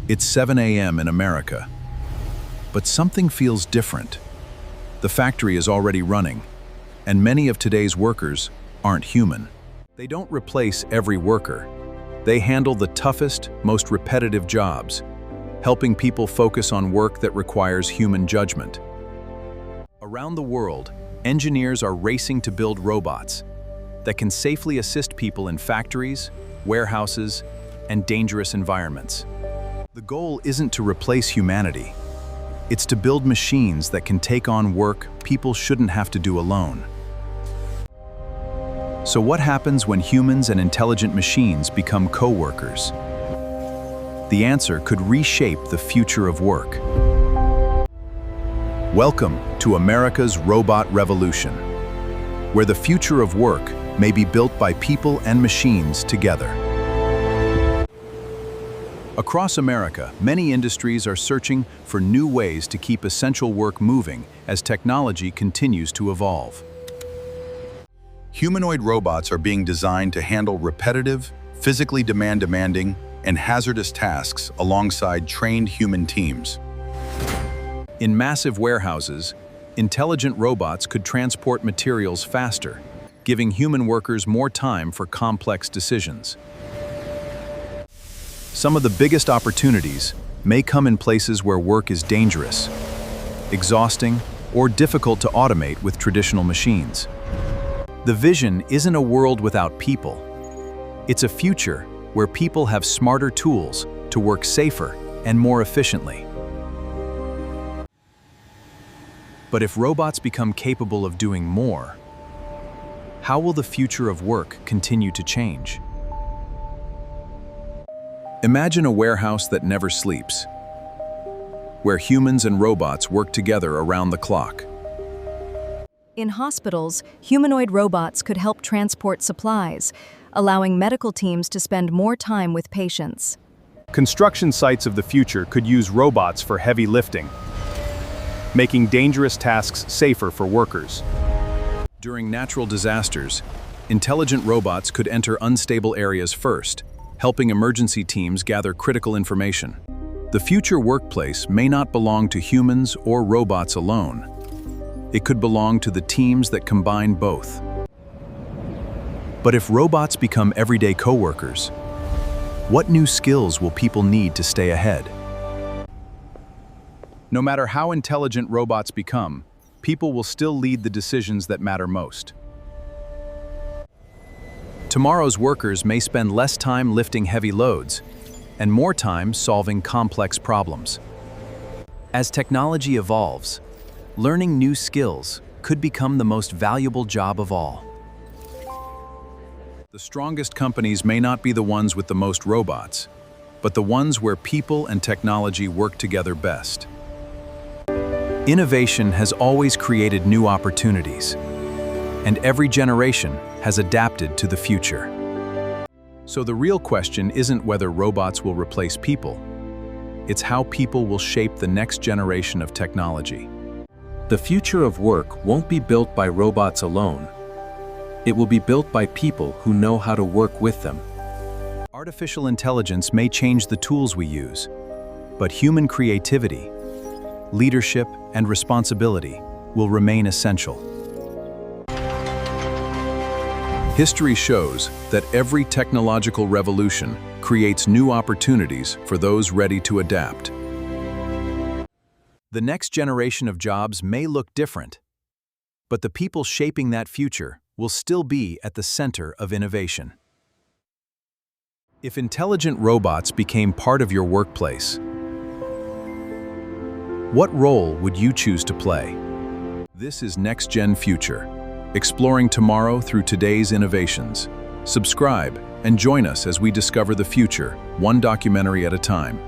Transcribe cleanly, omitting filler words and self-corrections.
It's 7 a.m. in America, but something feels different. The factory is already running, and many of today's workers aren't human. They don't replace every worker. They handle the toughest, most repetitive jobs, helping people focus on work that requires human judgment. Around the world, engineers are racing to build robots that can safely assist people in factories, warehouses, and dangerous environments. The goal isn't to replace humanity. It's to build machines that can take on work people shouldn't have to do alone. So what happens when humans and intelligent machines become co-workers? The answer could reshape the future of work. Welcome to America's robot revolution, where the future of work may be built by people and machines together. Across America, many industries are searching for new ways to keep essential work moving as technology continues to evolve. Humanoid robots are being designed to handle repetitive, physically demanding, and hazardous tasks alongside trained human teams. In massive warehouses, intelligent robots could transport materials faster, giving human workers more time for complex decisions. Some of the biggest opportunities may come in places where work is dangerous, exhausting, or difficult to automate with traditional machines. The vision isn't a world without people. It's a future where people have smarter tools to work safer and more efficiently. But if robots become capable of doing more, how will the future of work continue to change? Imagine a warehouse that never sleeps, where humans and robots work together around the clock. In hospitals, humanoid robots could help transport supplies, allowing medical teams to spend more time with patients. Construction sites of the future could use robots for heavy lifting, making dangerous tasks safer for workers. During natural disasters, intelligent robots could enter unstable areas first, helping emergency teams gather critical information. The future workplace may not belong to humans or robots alone. It could belong to the teams that combine both. But if robots become everyday coworkers, what new skills will people need to stay ahead? No matter how intelligent robots become, people will still lead the decisions that matter most. Tomorrow's workers may spend less time lifting heavy loads and more time solving complex problems. As technology evolves, learning new skills could become the most valuable job of all. The strongest companies may not be the ones with the most robots, but the ones where people and technology work together best. Innovation has always created new opportunities, and every generation has adapted to the future. So the real question isn't whether robots will replace people. It's how people will shape the next generation of technology. The future of work won't be built by robots alone. It will be built by people who know how to work with them. Artificial intelligence may change the tools we use, but human creativity, leadership, and responsibility will remain essential. History shows that every technological revolution creates new opportunities for those ready to adapt. The next generation of jobs may look different, but the people shaping that future will still be at the center of innovation. If intelligent robots became part of your workplace, what role would you choose to play? This is NextGen Future, exploring tomorrow through today's innovations. Subscribe and join us as we discover the future, one documentary at a time.